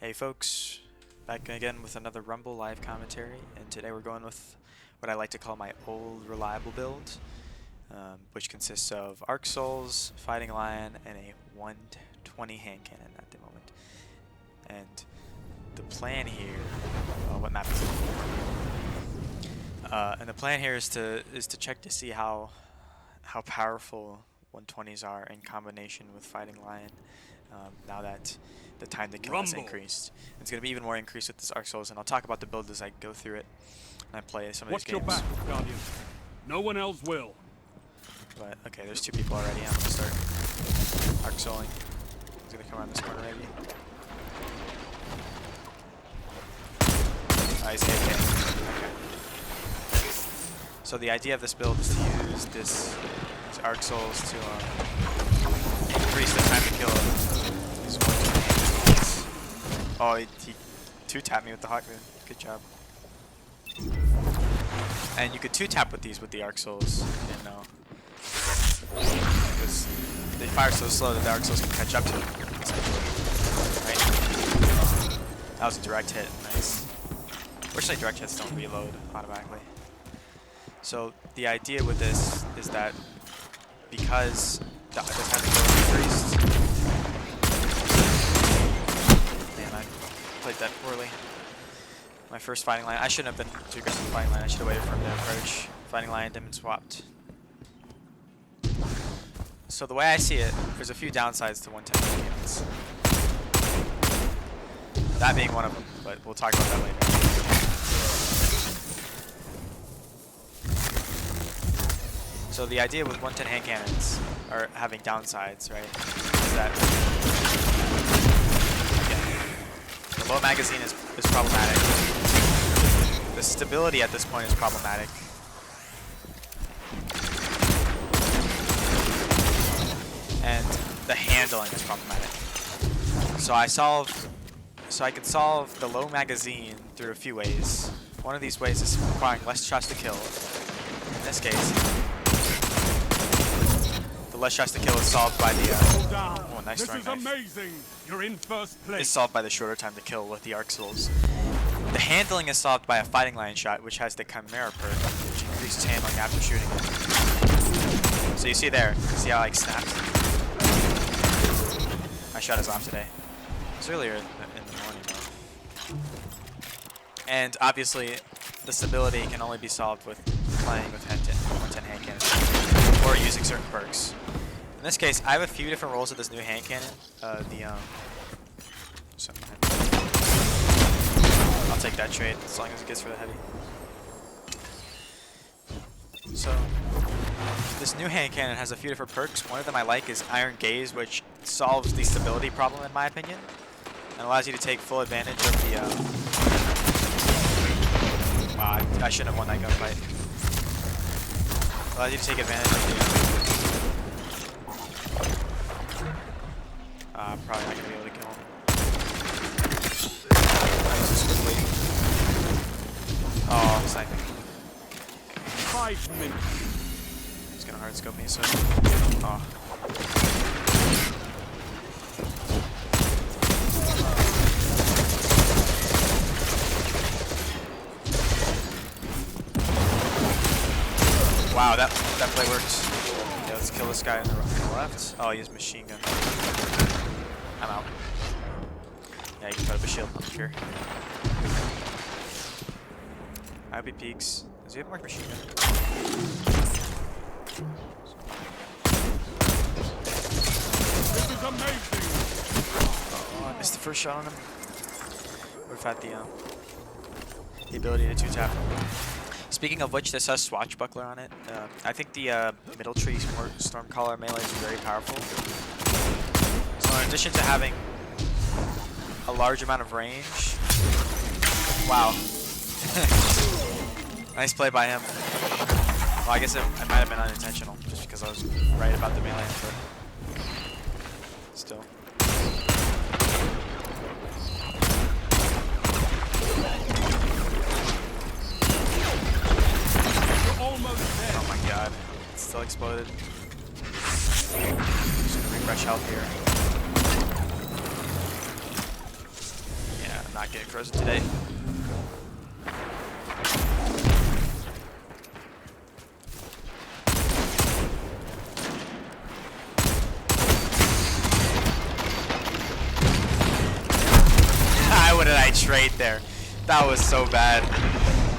Hey folks, back again with another Rumble live commentary, and today we're going with what I like to call my old reliable build, which consists of Arc Souls, Fighting Lion, and a 120 hand cannon at the moment. And the plan here, what map is it? And the plan here is to check to see how powerful 120s are in combination with Fighting Lion. Now that the time to kill has increased. It's going to be even more increased with this Arc Souls, and I'll talk about the build as I go through it and I play some of these games. Watch your back, Guardian. No one else will. But, okay, there's two people already. I'm going to start Arc Souling. He's going to come around this corner maybe. Oh, he's AFK. Okay. So the idea of this build is to use these Arc Souls to increase the time to kill these 120. Oh, he two-tapped me with the Hawk Moon. Good job. And you could two-tap with these with the Arc Souls. I didn't know. Because they fire so slow that the Arc Souls can catch up to them. Right? That was a direct hit. Nice. Fortunately, direct hits don't reload automatically. So the idea with this is that because the time to kill is increased. Man, I played that poorly. My first Fighting Lion. I shouldn't have been too aggressive with Fighting Lion. I should have waited for him to approach. Fighting Lion and swapped. So the way I see it, there's a few downsides to 110 units. That being one of them, but we'll talk about that later. So the idea with 110 hand cannons are having downsides, right? Is that the low magazine is problematic. The stability at this point is problematic. And the handling is problematic. So I can solve the low magazine through a few ways. One of these ways is requiring less shots to kill. In this case, the less shots to kill is solved by the oh, nice throwing knife. Amazing. You're in first place. Is solved by the shorter time to kill with the Arc Souls. The handling is solved by a Fighting Lion shot, which has the Chimera perk, which increases handling after shooting it. So you see there, see how I snapped? My shot is off today. It's earlier in the morning though. And obviously, the stability can only be solved with playing with 110 hand cannons or using certain perks. In this case, I have a few different roles of this new hand cannon. I'll take that trade as long as it gets for the heavy. So this new hand cannon has a few different perks. One of them I like is Iron Gaze, which solves the stability problem in my opinion, and allows you to take full advantage of the. Wow, I shouldn't have won that gunfight. Allows you to take advantage of the. Probably not gonna be able to kill him. Oh, sniping. 5 minutes. He's gonna hard scope me, so. Oh. Wow, that play worked. Yeah, let's kill this guy on the left. Oh, he has machine gun. I'm out. Yeah, you can put up a shield. I don't care. I hope he peeks. Does he have more machine gun? This is amazing. Oh, I missed the first shot on him. Would have had the ability to two-tap. Speaking of which, this has Swashbuckler on it. I think the Middle Tree Stormcaller melee is very powerful. So in addition to having a large amount of range, wow. Nice play by him. Well, I guess it might have been unintentional, just because I was right about the melee, but still. Oh my god, it still exploded. Just gonna refresh health here. not getting frozen today. What did I trade there? That was so bad.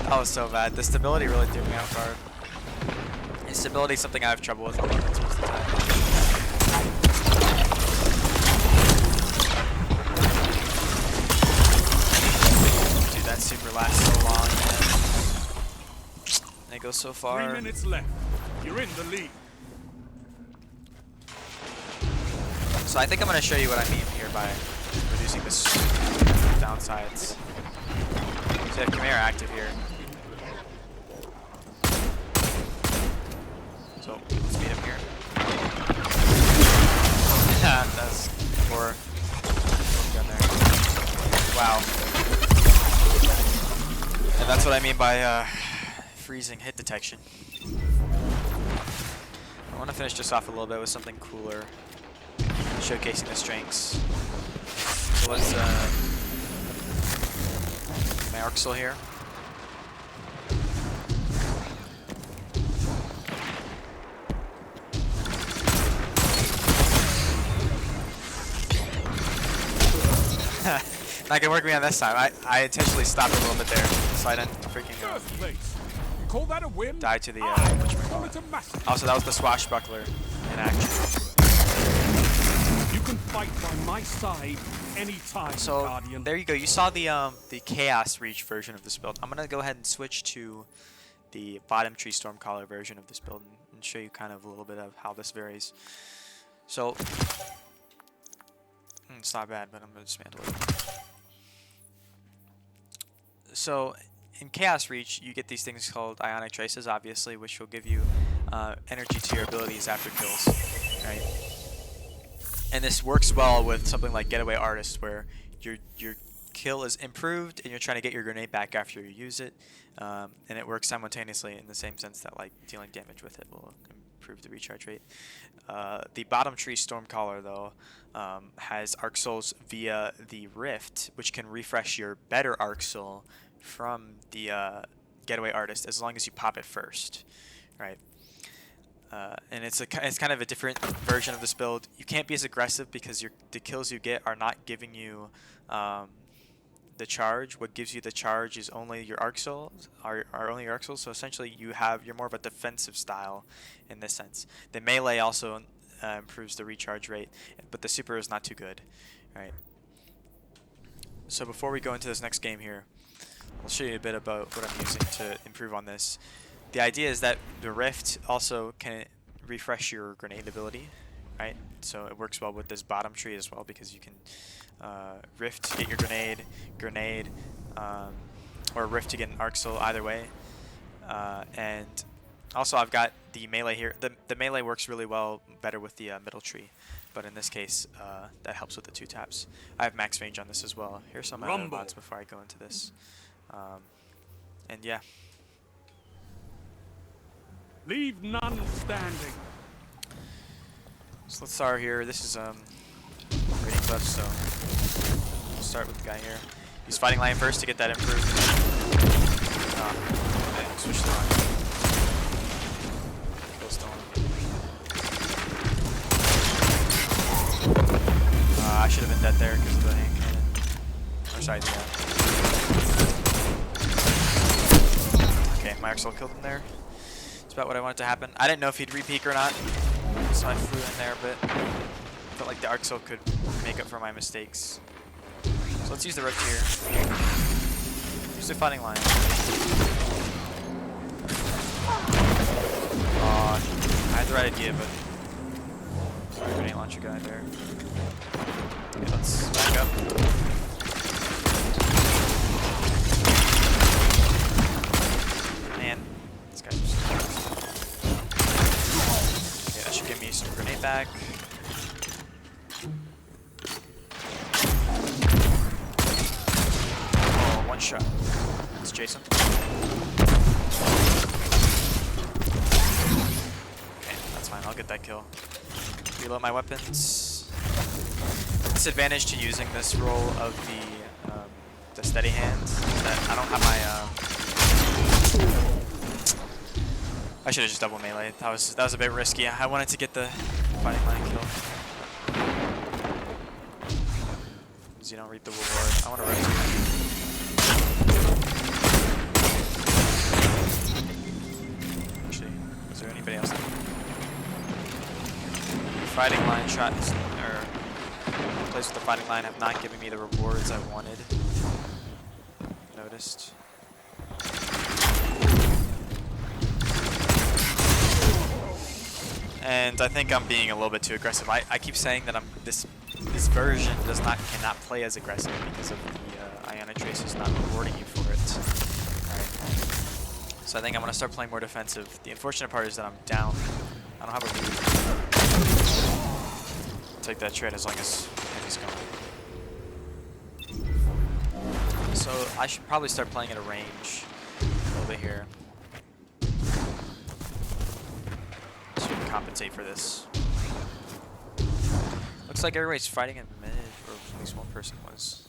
That was so bad. The stability really threw me off guard. And stability is something I have trouble with on weapons most of the time. Dude, that super lasts so long, man. They go so far. 3 minutes left. You're in the lead. So I think I'm going to show you what I mean here by reducing this downsides. So I have Chimera active here. So let's meet him here. That's poor. Gun there. Wow. And that's what I mean by freezing hit detection. I want to finish this off a little bit with something cooler, showcasing the strengths. So let's my Arxel here. Not gonna work me on this time. I intentionally stopped a little bit there, so I didn't freaking First place. You call that a win? die to the Call it a massacre. also, that was the swashbuckler in action. You can fight by my side anytime, So Guardian. there you go. You saw the Chaos Reach version of this build. I'm gonna go ahead and switch to the Bottom Tree Stormcaller version of this build and show you kind of a little bit of how this varies. So it's not bad, but I'm gonna dismantle it. So in Chaos Reach, you get these things called Ionic Traces, obviously, which will give you energy to your abilities after kills, right? And this works well with something like Getaway Artist, where your kill is improved and you're trying to get your grenade back after you use it, and it works simultaneously in the same sense that like dealing damage with it will improve the recharge rate. The Bottom Tree Stormcaller, though, has Arc Souls via the Rift, which can refresh your better Arc Soul from the Getaway Artist as long as you pop it first, right? And it's kind of a different version of this build. You can't be as aggressive because the kills you get are not giving you the charge. What gives you the charge is only your Arc Souls, are only your Arc Souls. So essentially, you're more of a defensive style in this sense. The melee also improves the recharge rate, but the super is not too good, right? So before we go into this next game here, I'll show you a bit about what I'm using to improve on this. The idea is that the Rift also can refresh your grenade ability, right? So it works well with this Bottom Tree as well, because you can Rift to get your grenade, or Rift to get an Arc Soul, either way. And also I've got the melee here. The melee works really well, better with the middle tree, but in this case that helps with the 2 taps. I have max range on this as well. Here's some of my other mods before I go into this. And yeah. Leave none standing. So let's start here. This is rating buff, so we'll start with the guy here. He's fighting Lion first to get that improved. Okay, switch to Lion. Go Stone. I should have been dead there because of the hand cannon. Or sorry, okay, my Arxel killed him there. That's about what I wanted to happen. I didn't know if he'd re-peek or not, so I flew in there a bit. Felt like the Arxel could make up for my mistakes. So let's use the Rift here. Use the Fighting Lion. I had the right idea, but sorry, grenade launcher guy there. Okay, let's back up. Man, this guy's just... Okay, that should give me some grenade back. Oh, one shot. Let's chase him. Okay, that's fine. I'll get that kill. Reload my weapons. Disadvantage to using this role of the the steady hand. That I don't have my. I should have just double melee. That was a bit risky. I wanted to get the fighting line kill. Because you don't reap the reward. I want to rip too. Actually, is there anybody else? Fighting line shots, or plays with the fighting line have not given me the rewards I wanted. Noticed. And I think I'm being a little bit too aggressive. I keep saying that this version cannot play as aggressive because of the Ionic Traces not rewarding you for it. Alright. So I think I'm gonna start playing more defensive. The unfortunate part is that I'm down. I don't have a lead. I'll take that trade as long as he's going. So I should probably start playing at a range a little bit here. Compensate for this. Looks like everybody's fighting in mid, or at least one person was.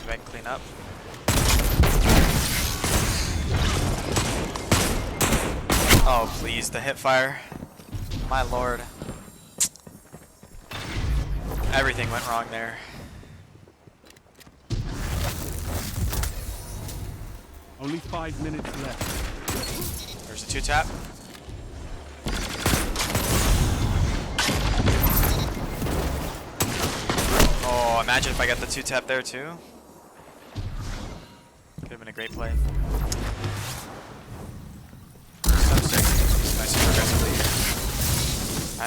Go back and clean up. Oh please, the hip fire. My lord. Everything went wrong there. Only 5 minutes left. There's a 2-tap. Oh, imagine if I got the 2-tap there too. Could have been a great play. Nice and aggressively here.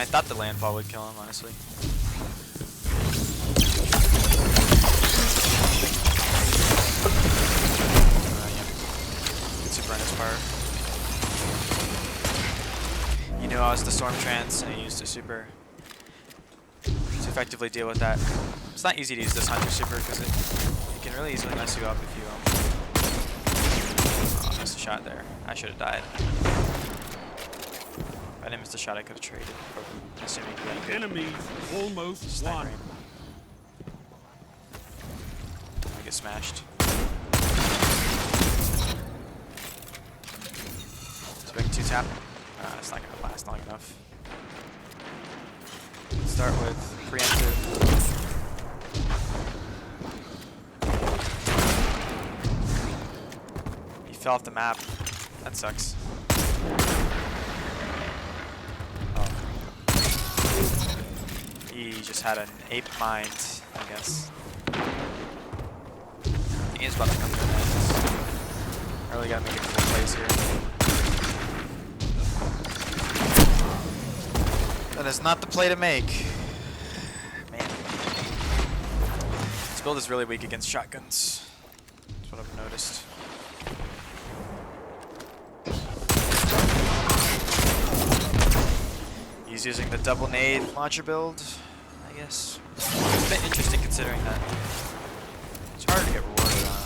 I thought the landfall would kill him, honestly. Part. You knew I was the Storm Trance and I used a super to effectively deal with that. It's not easy to use this Hunter super because it can really easily mess you up if you oh, missed a shot there. I should have died. If I didn't miss the shot, I could have traded. Assuming the enemy almost won. I get smashed. Big 2-tap. It's not going to last long enough. Start with preemptive. He fell off the map. That sucks. Oh. He just had an ape mind, I guess. He is about to come to an end. I really gotta make it full plays here. That is not the play to make. Man. This build is really weak against shotguns. That's what I've noticed. He's using the double nade launcher build, I guess. It's a bit interesting considering that it's hard to get rewarded on.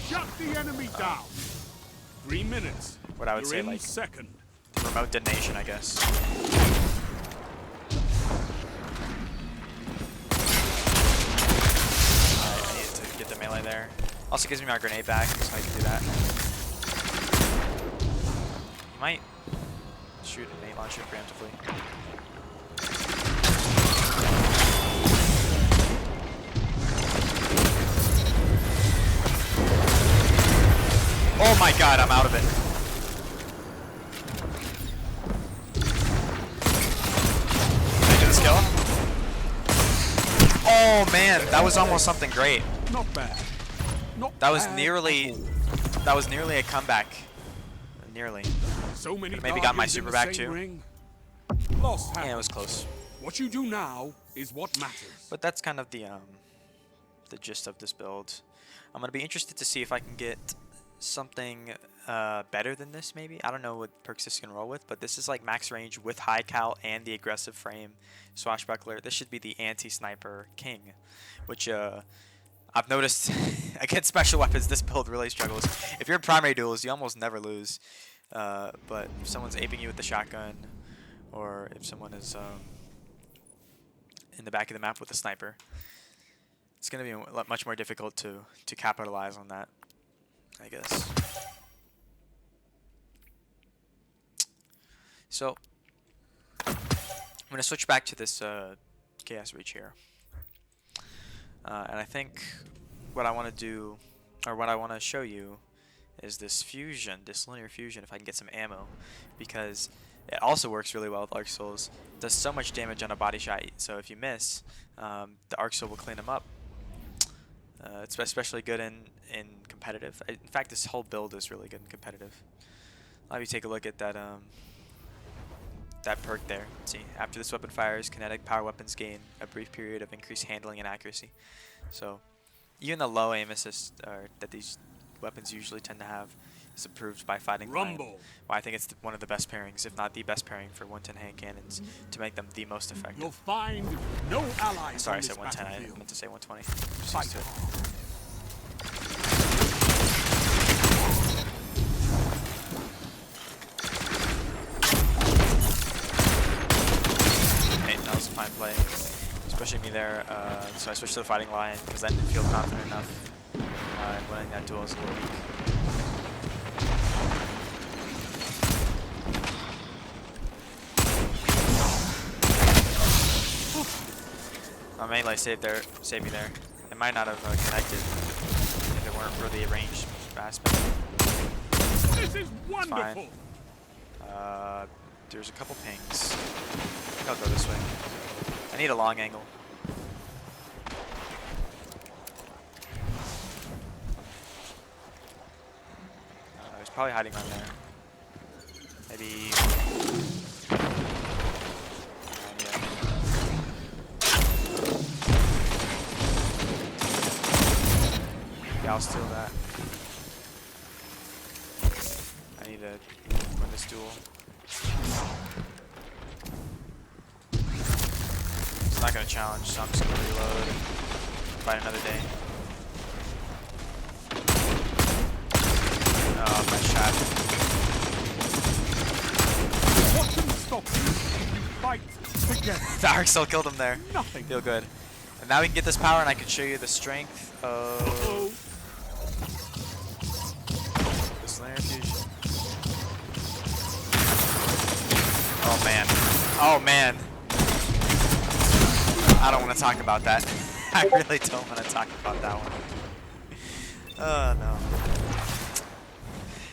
Shut the enemy down. 3 minutes. What I would say, in like second. Remote detonation, I guess. Get the melee there. Also gives me my grenade back, so I can do that. Might shoot a nade launcher preemptively. Oh my god, I'm out of it. Did I get this kill? Oh man, that was almost something great. Not bad. That was nearly a comeback. Nearly. So many maybe got my super back too. Ring. Lost Yeah, it was close. What you do now is what matters. But that's kind of the gist of this build. I'm gonna be interested to see if I can get something better than this maybe. I don't know what perks this can roll with, but this is like max range with high cal and the aggressive frame swashbuckler. This should be the anti-sniper king, which I've noticed against special weapons this build really struggles. If you're in primary duels, you almost never lose, but if someone's aping you with the shotgun, or if someone is in the back of the map with a sniper. It's going to be much more difficult to capitalize on that, I guess. So I'm going to switch back to this Chaos Reach here. And I think what I want to do, or what I want to show you, is this fusion, this linear fusion, if I can get some ammo, because it also works really well with Arc Souls. It does so much damage on a body shot, so if you miss, the Arc Soul will clean them up. It's especially good in competitive. In fact, this whole build is really good in competitive. I'll have you take a look at that that perk there. See, after this weapon fires, kinetic power weapons gain a brief period of increased handling and accuracy. So even the low aim assist that these weapons usually tend to have is improved by Fighting Lion. Well, I think it's one of the best pairings, if not the best pairing, for 110 hand cannons to make them the most effective. You'll find no allies. Sorry, I said 110. I meant to say 120. Just used to it. Hey, that was a fine play. He's pushing me there, so I switched to the Fighting Lion because I didn't feel confident enough. Winning that duel is a little weak. My melee saved me there. It might not have connected if it weren't for the ranged aspect. This is wonderful. Fine. There's a couple pings. I think I'll go this way. I need a long angle. He's probably hiding right there. Maybe. Yeah, I'll steal that. I need to win this duel. It's not going to challenge, so I'm just going to reload and fight another day. Oh, my shot. What can stop you? You fight together. The Arc Soul killed him there. Nothing. Feel good. And now we can get this power and I can show you the strength of this linear fusion. Oh man. Oh man. I don't want to talk about that. I really don't want to talk about that one. Oh no.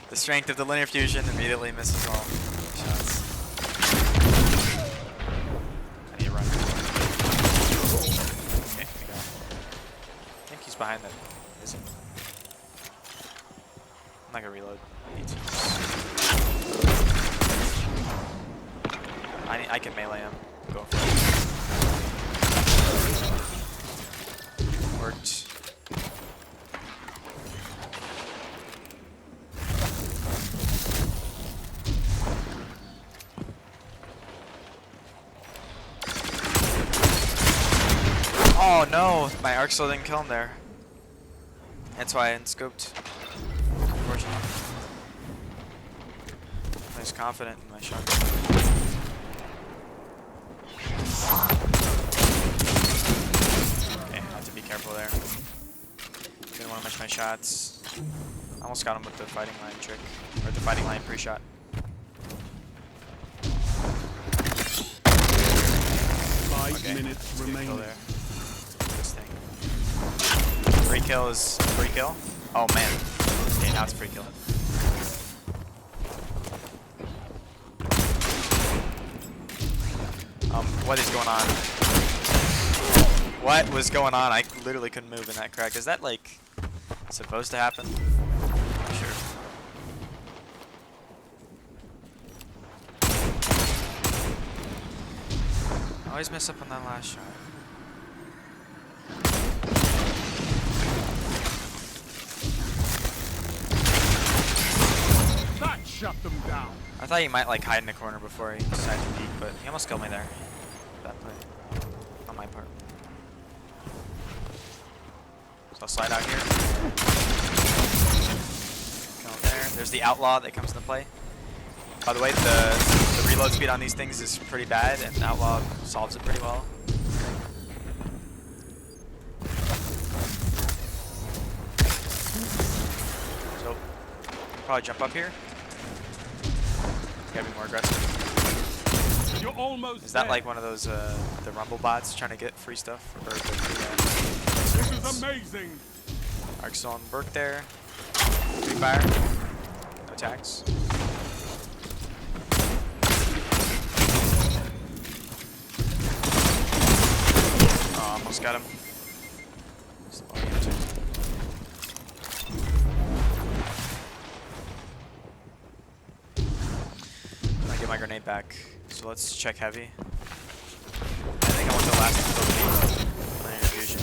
The strength of the linear fusion immediately misses all shots. I need to run. Okay, we go. I think he's behind that. Is he? I'm not gonna reload. I need to. I can melee him. Go for it. Worked. Oh no! My Arc Soul didn't kill him there. That's why I hadn't scoped. Unfortunately. I was confident in my shot. Okay, I have to be careful there. Didn't want to miss my shots. I almost got him with the Fighting Lion trick. Or the Fighting Lion pre-shot. 5 minutes remaining. There. This thing. Free kill is free kill? Oh man. Okay, now it's free kill. What is going on? What was going on? I literally couldn't move in that crack. Is that like supposed to happen? Not sure. I always mess up on that last shot. That shut them down. I thought he might like hide in the corner before he decided to peek, but he almost killed me there. Bad play. On my part. So I'll slide out here. Kill him there. There's the Outlaw that comes into play. By the way, the reload speed on these things is pretty bad, and Outlaw solves it pretty well. probably jump up here. Gotta be more aggressive. You're almost Is that there. like one of those the rumble bots trying to get free stuff or the This is amazing. Arc's on work there. Free fire. No attacks. Oh, almost got him. Just oriented. I'm gonna get my grenade back. So let's check heavy. I think I want the last Lunar Fusion.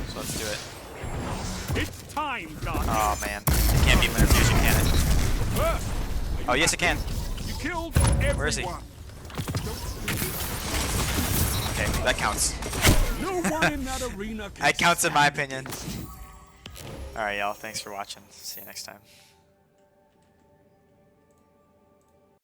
So let's do it. It's time, Doc. Oh man. It can't be Lunar Fusion, can it? First, Oh yes it can. you killed everyone. Where is he? Okay, that counts. No one in that arena can That counts in my opinion. Alright y'all, thanks for watching. See you next time.